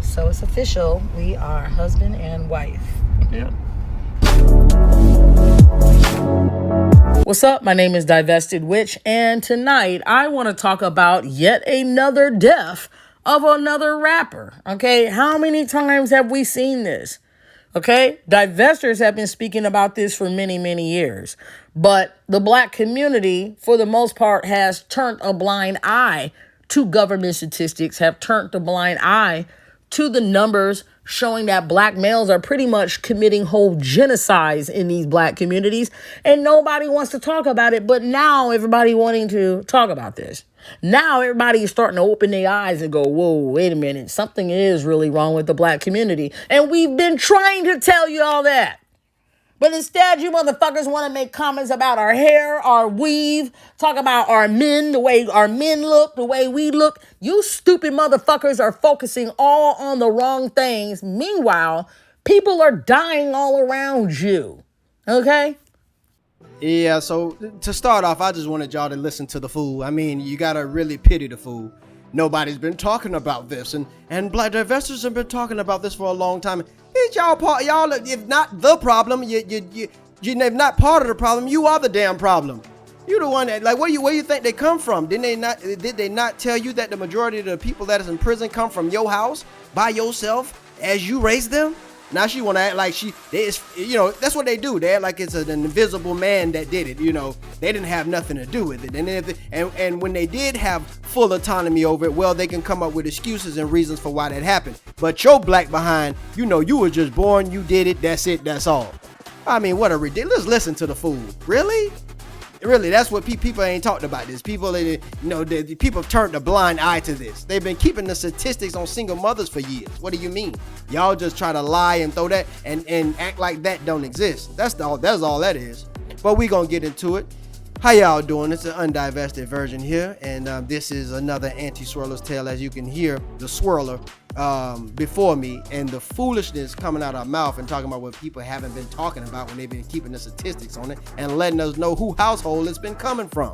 So it's official. We are husband and wife. Yeah. What's up? My name is Divested Witch, and tonight I want to talk about yet another death of another rapper. Okay, how many times have we seen this? Okay, divestors have been speaking about this for many, many years, but the black community, for the most part, has turned a blind eye to government statistics, have turned a blind eye to the numbers showing that black males are pretty much committing whole genocides in these black communities, and nobody wants to talk about it. But now everybody wanting to talk about this. Now everybody is starting to open their eyes and go, whoa, wait a minute, something is really wrong with the black community. And we've been trying to tell you all that. But instead, you motherfuckers want to make comments about our hair, our weave, talk about our men, the way our men look, the way we look. You stupid motherfuckers are focusing all on the wrong things. Meanwhile, people are dying all around you. Okay? Yeah, so to start off, I just wanted y'all to listen to the fool. I mean, you gotta really pity the fool. Nobody's been talking about this, and black divestors have been talking about this for a long time. It's y'all, if not the problem, if not part of the problem, you are the damn problem. You the one that, like, where you think they come from? Did they not tell you that the majority of the people that is in prison come from your house by yourself as you raised them? Now she want to act like that's what they do. They act like it's an invisible man that did it. They didn't have nothing to do with it. And when they did have full autonomy over it, well, they can come up with excuses and reasons for why that happened. But your black behind, you were just born, you did it, that's it, that's all. I mean, what a ridiculous. Listen to the fool. Really, that's what people ain't talked about this. People, people have turned a blind eye to this. They've been keeping the statistics on single mothers for years. What do you mean? Y'all just try to lie and throw that and act like that don't exist. That's all that is. But we gonna get into it. How y'all doing? It's an undivested version here, and this is another anti-swirler's tale. As you can hear, the swirler before me and the foolishness coming out of our mouth and talking about what people haven't been talking about when they've been keeping the statistics on it and letting us know who household it's been coming from.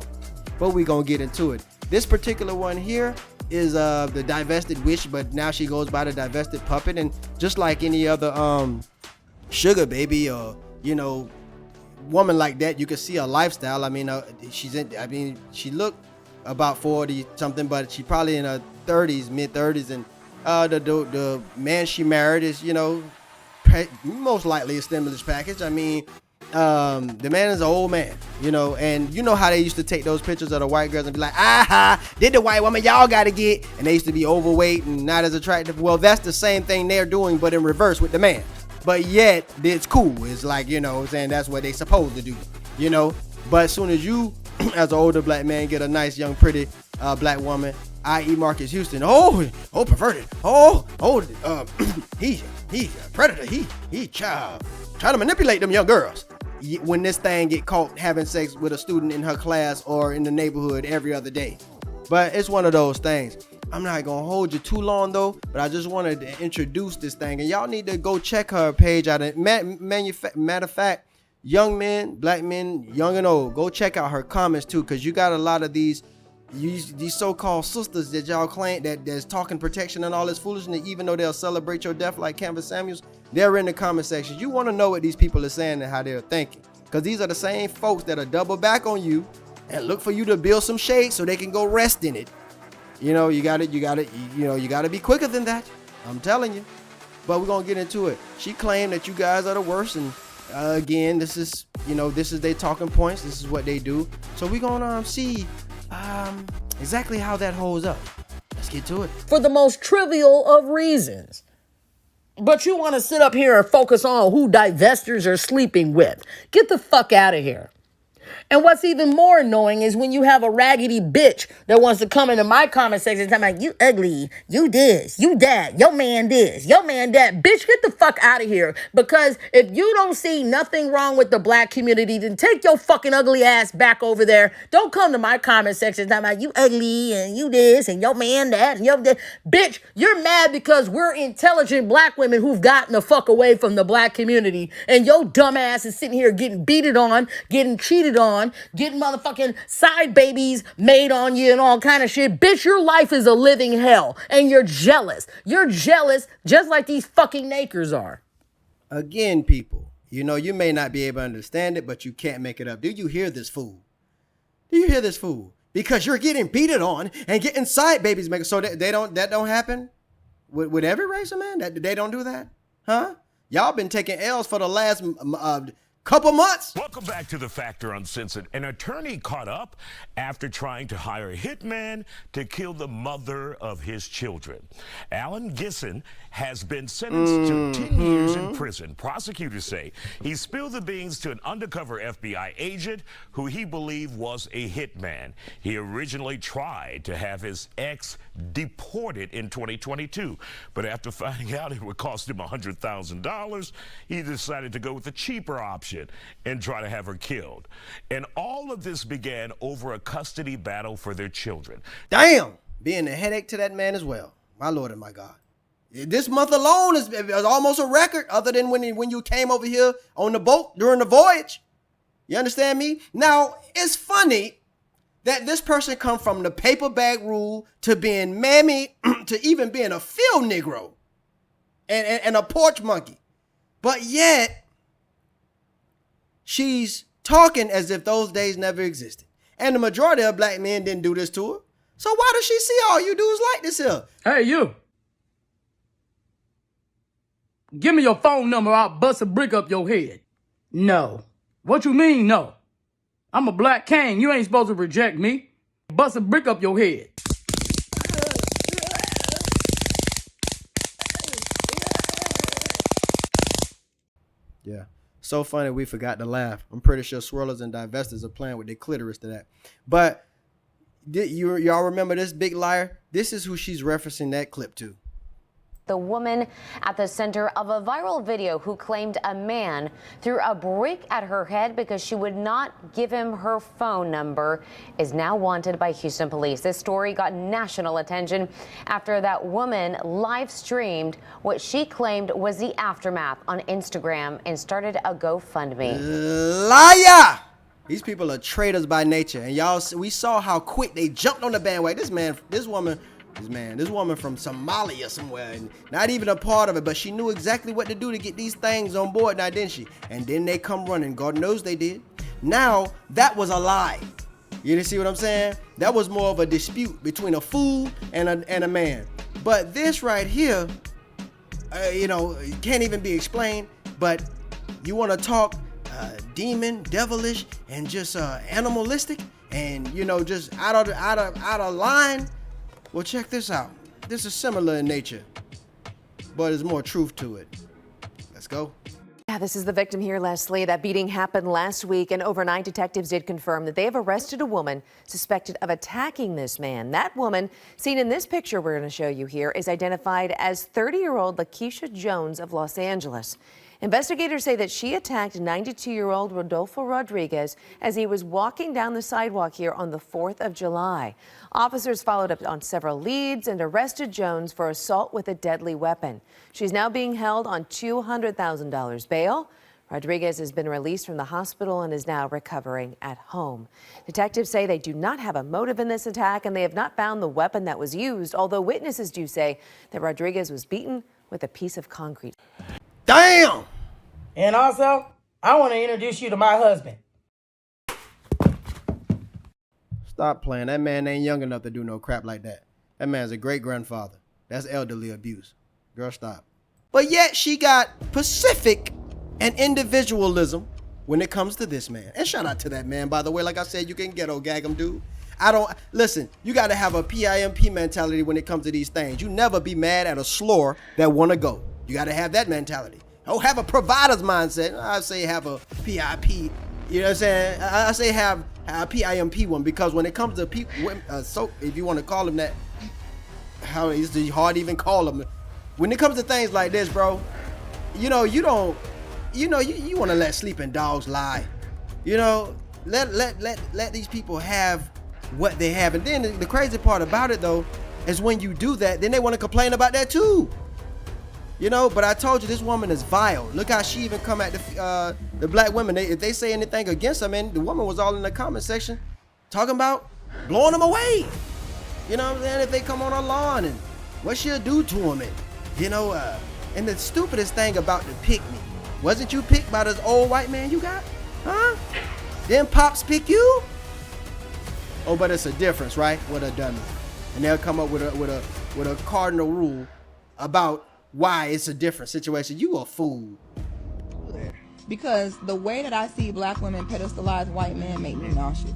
But we gonna get into it. This particular one here is the divested witch, but now she goes by the divested puppet, and just like any other sugar baby or woman like that, you can see her lifestyle. I mean, she looked about 40 something, but she probably in her 30s, mid 30s, and the man she married is most likely a stimulus package. I mean, the man is an old man, and you know how they used to take those pictures of the white girls and be like, did the white woman y'all gotta get, and they used to be overweight and not as attractive. Well, that's the same thing they're doing, but in reverse with the man. But yet, it's cool. It's like, saying that's what they supposed to do, But as soon as you, as an older black man, get a nice, young, pretty black woman, i.e. Marcus Houston, perverted, he's a predator, he trying to manipulate them young girls. When this thing get caught having sex with a student in her class or in the neighborhood every other day. But it's one of those things. I'm not gonna hold you too long though, but I just wanted to introduce this thing, and y'all need to go check her page out. Matter of fact, young men, black men, young and old, go check out her comments too, because you got a lot of these so-called sisters that y'all claim that's talking protection and all this foolishness, even though they'll celebrate your death like Canvas Samuels. They're in the comment section. You want to know what these people are saying and how they're thinking, because these are the same folks that are double back on you and look for you to build some shade so they can go rest in it. You gotta be quicker than that. I'm telling you. But we're gonna get into it. She claimed that you guys are the worst, and again, this is their talking points. This is what they do. So we're gonna see exactly how that holds up. Let's get to it. For the most trivial of reasons. But you want to sit up here and focus on who divestors are sleeping with. Get the fuck out of here. And what's even more annoying is when you have a raggedy bitch that wants to come into my comment section talking about, you ugly, you this, you that, your man this, your man that. Bitch, get the fuck out of here. Because if you don't see nothing wrong with the black community, then take your fucking ugly ass back over there. Don't come to my comment section talking about you ugly and you this and your man that and your that. Bitch, you're mad because we're intelligent black women who've gotten the fuck away from the black community. And your dumb ass is sitting here getting beated on, getting cheated cheated on, getting motherfucking side babies made on you and all kind of shit. Bitch, your life is a living hell and you're jealous. You're jealous just like these fucking Nakers are. Again, people, you know, you may not be able to understand it, but you can't make it up. Do you hear this fool? Do you hear this fool? Because you're getting beaten on and getting side babies made. So that don't happen with every race of man? That they don't do that? Huh? Y'all been taking L's for the last couple months. Welcome back to The Factor Uncensored. An attorney caught up after trying to hire a hitman to kill the mother of his children. Alan Gisson has been sentenced to 10 years in prison. Prosecutors say he spilled the beans to an undercover FBI agent who he believed was a hitman. He originally tried to have his ex deported in 2022, but after finding out it would cost him $100,000, he decided to go with the cheaper option and try to have her killed. And all of this began over a custody battle for their children. Damn, being a headache to that man as well. My Lord and my God. This month alone is almost a record, other than when you came over here on the boat during the voyage. You understand me? Now, it's funny that this person come from the paper bag rule to being mammy to even being a field Negro and a porch monkey. But yet, she's talking as if those days never existed. And the majority of black men didn't do this to her. So why does she see all you dudes like this here? Hey, you. Give me your phone number, I'll bust a brick up your head. No. What you mean, no? I'm a black king. You ain't supposed to reject me. Bust a brick up your head. Yeah. So funny we forgot to laugh. I'm pretty sure swirlers and divestors are playing with their clitoris to that. But y'all remember this big liar? This is who she's referencing that clip to. The woman at the center of a viral video who claimed a man threw a brick at her head because she would not give him her phone number is now wanted by Houston police. This story got national attention after that woman live streamed what she claimed was the aftermath on Instagram and started a GoFundMe. Liar! These people are traitors by nature. And y'all, we saw how quick they jumped on the bandwagon. This woman from Somalia somewhere, and not even a part of it, but she knew exactly what to do to get these things on board now, didn't she? And then they come running. God knows they did. Now, that was a lie. You see what I'm saying? That was more of a dispute between a fool and a man. But this right here, can't even be explained, but you want to talk demon, devilish, and just animalistic, and, just out of line. Well, check this out. This is similar in nature, but there's more truth to it. Let's go. Yeah, this is the victim here, Leslie. That beating happened last week, and overnight detectives did confirm that they have arrested a woman suspected of attacking this man. That woman, seen in this picture we're going to show you here, is identified as 30-year-old Lakeisha Jones of Los Angeles. Investigators say that she attacked 92-year-old Rodolfo Rodriguez as he was walking down the sidewalk here on the 4th of July. Officers followed up on several leads and arrested Jones for assault with a deadly weapon. She's now being held on $200,000 bail. Rodriguez has been released from the hospital and is now recovering at home. Detectives say they do not have a motive in this attack, and they have not found the weapon that was used, although witnesses do say that Rodriguez was beaten with a piece of concrete. Damn! And also, I want to introduce you to my husband. Stop playing. That man ain't young enough to do no crap like that. That man's a great-grandfather. That's elderly abuse. Girl, stop. But yet she got Pacific and individualism when it comes to this man. And shout out to that man, by the way. Like I said, you can ghetto gag him, dude. Listen, you got to have a PIMP mentality when it comes to these things. You never be mad at a slur that want to go. You got to have that mentality. Don't have a provider's mindset. I say have a PIP. You know what I'm saying? I say have a PIMP one, because when it comes to people, so if you want to call them that, how it's hard to even call them. When it comes to things like this, bro, you want to let sleeping dogs lie. Let these people have what they have. And then the crazy part about it, though, is when you do that, then they want to complain about that too. You know, but I told you this woman is vile. Look how she even come at the black women. If they say anything against her, man, the woman was all in the comment section talking about blowing them away. You know what I'm saying? If they come on her lawn and what she'll do to them. And, you know, and the stupidest thing about the pick me, wasn't you picked by this old white man you got? Huh? Then Pops pick you? Oh, but it's a difference, right? With a dummy. And they'll come up with a cardinal rule about why it's a different situation. You a fool. Because the way that I see black women pedestalize white men make me nauseous.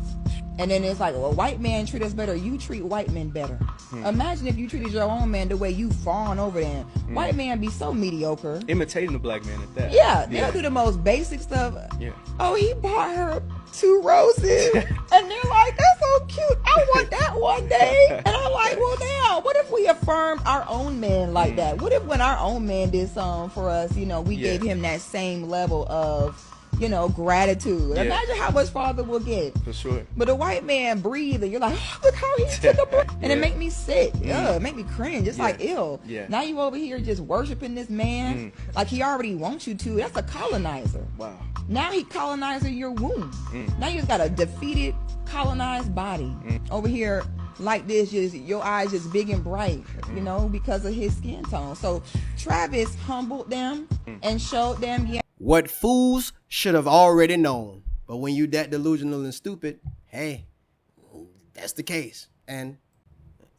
And then it's like, well, white man treat us better, you treat white men better. Imagine if you treated your own man the way you fawn over them. White man be so mediocre. Imitating the black man at that. Yeah, they'll do the most basic stuff. Yeah. Oh, he bought her 2 roses. And they're like, that's so cute. I want that one day. And I'm like, well, now, what if we affirmed our own man like that? What if when our own man did something for us, you know, we gave him that same level of, you know, gratitude. Yeah. Imagine how much farther we'll get. For sure. But a white man breathe and you're like, oh, look how he took a breath. And it make me sick. Yeah, it make me cringe. It's like, ew. Yeah. Now you over here just worshiping this man like he already wants you to. That's a colonizer. Wow. Now he colonizing your womb. Now you just got a defeated, colonized body over here like this. Just your eyes just big and bright, you know, because of his skin tone. So Travis humbled them and showed them, What fools should have already known. But when you that delusional and stupid, hey, that's the case. And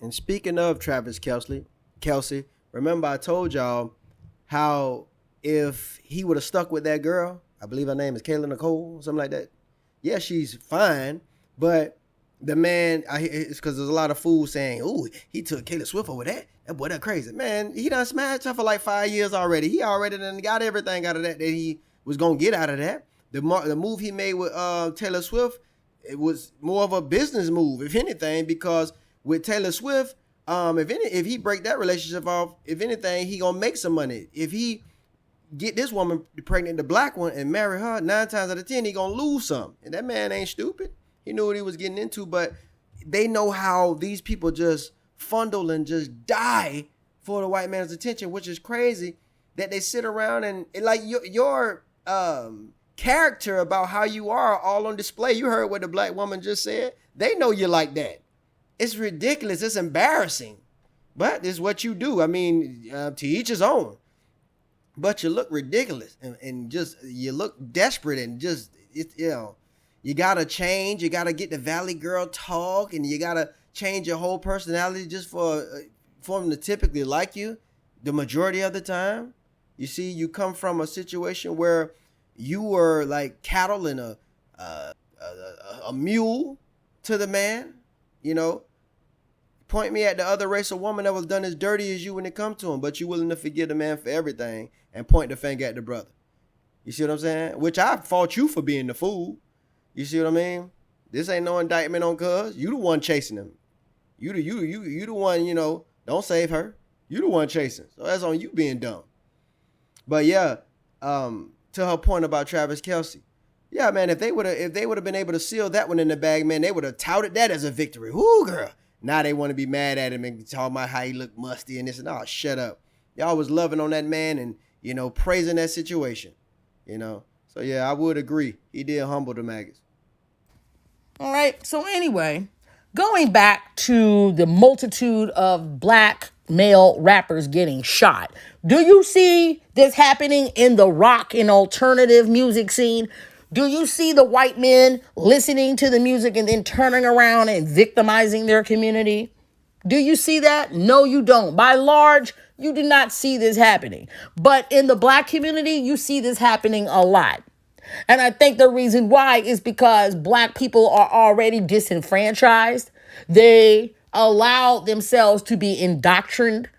speaking of Travis Kelce, remember I told y'all how if he would have stuck with that girl, I believe her name is Kayla Nicole, something like that. Yeah, she's fine, but the man, it's because there's a lot of fools saying, "Ooh, he took Taylor Swift over that. That boy, that crazy." Man, he done smashed her for like 5 years already. He already done got everything out of that he was gonna get out of that. The move he made with Taylor Swift, it was more of a business move, if anything, because with Taylor Swift, if he break that relationship off, if anything, he gonna make some money. If he get this woman pregnant, the black one, and marry her, 9 times out of 10, he gonna lose some. And that man ain't stupid. He knew what he was getting into, but they know how these people just fundle and just die for the white man's attention, which is crazy that they sit around and like your character about how you are all on display. You heard what the black woman just said. They know you like that. It's ridiculous. It's embarrassing, but it's what you do. I mean, to each his own. But you look ridiculous and just you look desperate and just you gotta change. You gotta get the Valley Girl talk, and you gotta change your whole personality just for them to typically like you. The majority of the time, you see, you come from a situation where you were like cattle and a mule to the man. You know, point me at the other race of woman that was done as dirty as you when it comes to him, but you willing to forgive the man for everything and point the finger at the brother. You see what I'm saying? Which I fought you for being the fool. You see what I mean? This ain't no indictment on cuz. You the one chasing him. You the one, don't save her. You the one chasing. So that's on you being dumb. But yeah, to her point about Travis Kelce. Yeah, man, if they would have been able to seal that one in the bag, man, they would have touted that as a victory. Whoo, girl. Now they want to be mad at him and talk about how he looked musty and this and that. Oh, shut up. Y'all was loving on that man and, praising that situation. So yeah, I would agree. He did humble the maggots. All right. So anyway, going back to the multitude of black male rappers getting shot. Do you see this happening in the rock and alternative music scene? Do you see the white men listening to the music and then turning around and victimizing their community? Do you see that? No, you don't. By large, you do not see this happening. But in the black community, you see this happening a lot. And I think the reason why is because black people are already disenfranchised. They allow themselves to be indoctrined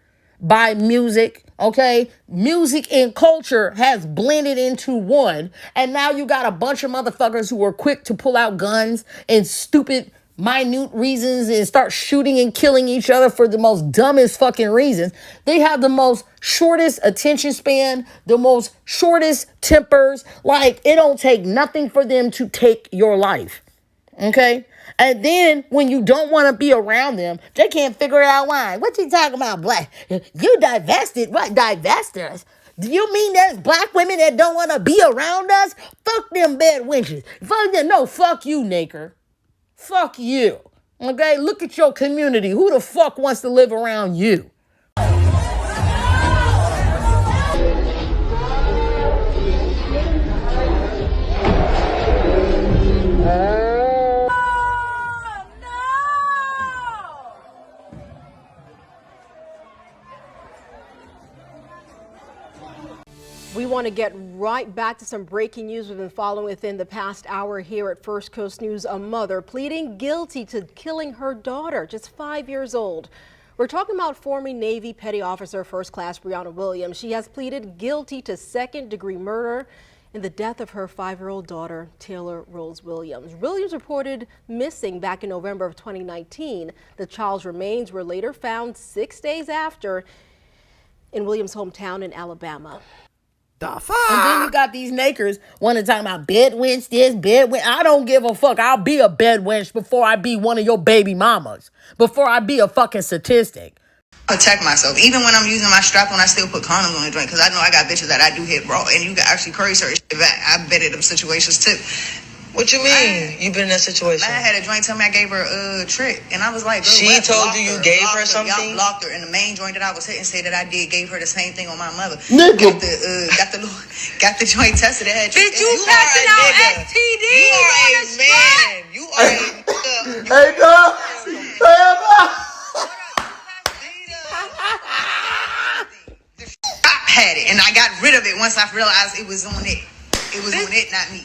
by music. Okay, music and culture has blended into one. And now you got a bunch of motherfuckers who are quick to pull out guns and stupid, minute reasons and start shooting and killing each other for the most dumbest fucking reasons. They have the most shortest attention span, the most shortest tempers. Like, it don't take nothing for them to take your life. Okay, And then when you don't want to be around them, they can't figure out why. What you talking about, black? You divested? What, divesters? Do you mean there's black women that don't want to be around us? Fuck them bed wenches. Fuck them. No, fuck you, Naker. Fuck you. Okay, look at your community. Who the fuck wants to live around you? We want to get right back to some breaking news we've been following within the past hour here at First Coast News. A mother pleading guilty to killing her daughter, just 5 years old. We're talking about former Navy Petty Officer First Class Breonna Williams. She has pleaded guilty to second-degree murder in the death of her 5-year-old daughter, Taylor Rose Williams. Williams reported missing back in November of 2019. The child's remains were later found 6 days after in Williams' hometown in Alabama. The fuck? And then you got these nakers want to talk about bed wench this, bed wench. I don't give a fuck. I'll be a bed wench before I be one of your baby mamas. Before I be a fucking statistic. Protect myself. Even when I'm using my strap on, I still put condoms on the joint because I know I got bitches that I do hit raw, and you can actually curry search. I've been in them situations too. What you mean? You been in that situation? I had a joint tell me I gave her a trick, and I was like, she told you gave her something? Y'all blocked her, and the main joint that I was hitting said that I gave her the same thing on my mother. Nigga. Got the joint tested. It had Bitch, you passing out STD. You are a man. You are a Hey, dog. I had it, and I got rid of it once I realized it was on it. It was on it, not me.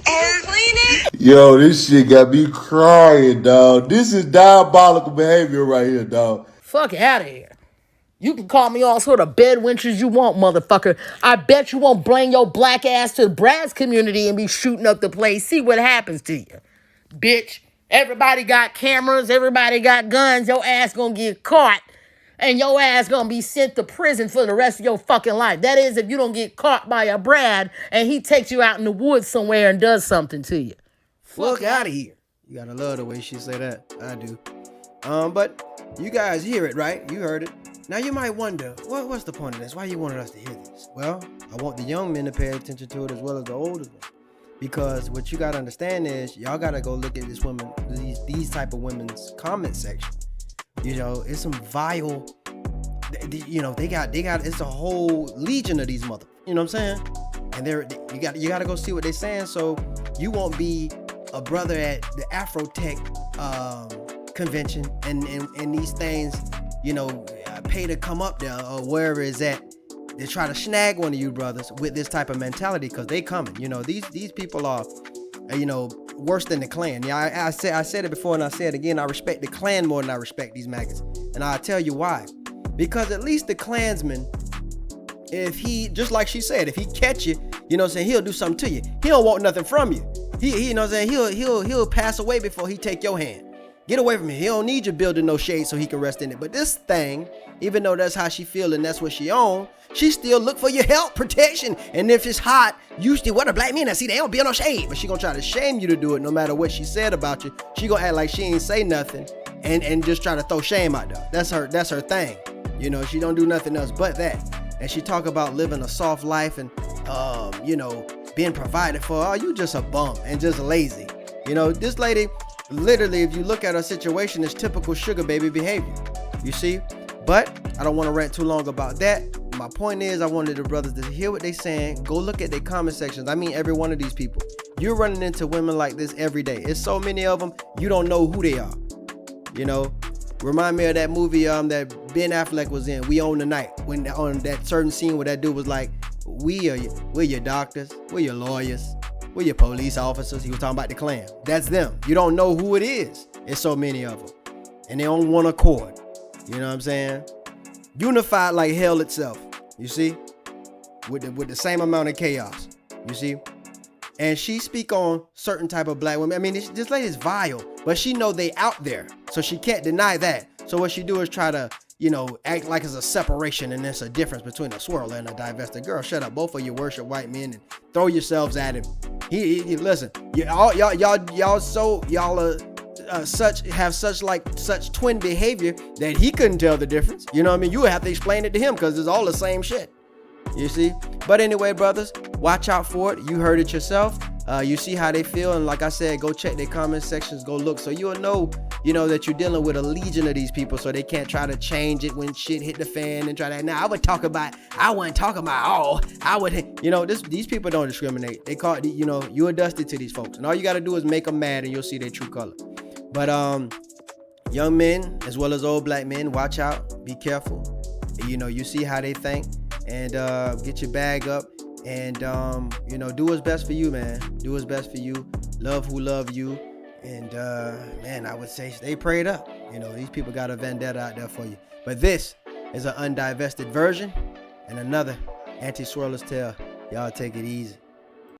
Oh, clean it. Yo, this shit got me crying, dog. This is diabolical behavior right here, dog. Fuck out of here. You can call me all sort of bed wenches you want, motherfucker. I bet you won't bring your black ass to Brad's community and be shooting up the place. See what happens to you. Bitch, everybody got cameras. Everybody got guns. Your ass gonna get caught. And your ass gonna be sent to prison for the rest of your fucking life. That is if you don't get caught by a Brad and he takes you out in the woods somewhere and does something to you. Fuck out of here. You gotta love the way she say that. I do. But you guys hear it, right? You heard it. Now you might wonder, what's the point of this? Why you wanted us to hear this? Well, I want the young men to pay attention to it as well as the older ones. Because what you gotta understand is y'all gotta go look at this women, these type of women's comment section. You know, it's some vile, you know, they got, it's a whole legion of these mother, you know what I'm saying? And you got to go see what they're saying. So you won't be a brother at the Afrotech convention and these things, you know, pay to come up there or wherever it's at. They try to snag one of you brothers with this type of mentality because they coming. You know, these people are, you know, worse than the Klan. Yeah, I said it before and I say it again. I respect the Klan more than I respect these maggots. And I'll tell you why. Because at least the Klansman, if he, just like she said, if he catch you, you know what I'm saying, he'll do something to you. He don't want nothing from you. He you know what I'm saying, he'll pass away before he take your hand. Get away from him. He don't need you building no shade so he can rest in it. But this thing, even though that's how she feel and that's what she own, she still look for your help, protection. And if it's hot, you still, what a black man, I see they don't build no shade. But she gonna try to shame you to do it no matter what she said about you. She gonna act like she ain't say nothing and just try to throw shame out there. That's her thing. You know, she don't do nothing else but that. And she talk about living a soft life and, you know, being provided for. Oh, you just a bum and just lazy. You know, this lady, literally, if you look at her situation, it's typical sugar baby behavior. You see? But I don't want to rant too long about that. My point is, I wanted the brothers to hear what they saying. Go look at their comment sections. I mean, every one of these people. You're running into women like this every day. It's so many of them, you don't know who they are. You know? Remind me of that movie that Ben Affleck was in, We Own the Night, when on that certain scene where that dude was like, we're your doctors, we're your lawyers, we're your police officers. He was talking about the Klan. That's them. You don't know who it is. It's so many of them. And they on one accord. You know what I'm saying? Unified like hell itself. You see? With the same amount of chaos. You see? And she speak on certain type of black women. I mean, this lady's vile, but she know they out there. So she can't deny that. So what she do is try to, you know, act like it's a separation and there's a difference between a swirler and a divested girl. Shut up. Both of you worship white men and throw yourselves at him. He listen, y'all are such twin behavior that he couldn't tell the difference. You know what I mean? You would have to explain it to him because it's all the same shit. You see? But anyway, brothers, watch out for it. You heard it yourself. You see how they feel, and like I said, go check their comment sections, go look, so you'll know, that you're dealing with a legion of these people, so they can't try to change it when shit hit the fan and try to. Now I wasn't talking about all. These people don't discriminate. They call it, you adjusted to these folks, and all you got to do is make them mad, and you'll see their true color. But young men as well as old black men, watch out, be careful. You see how they think, and get your bag up. And, do what's best for you, man. Do what's best for you. Love who love you. And, man, I would say stay prayed up. These people got a vendetta out there for you. But this is an undivested version and another anti-swirler's tale. Y'all take it easy.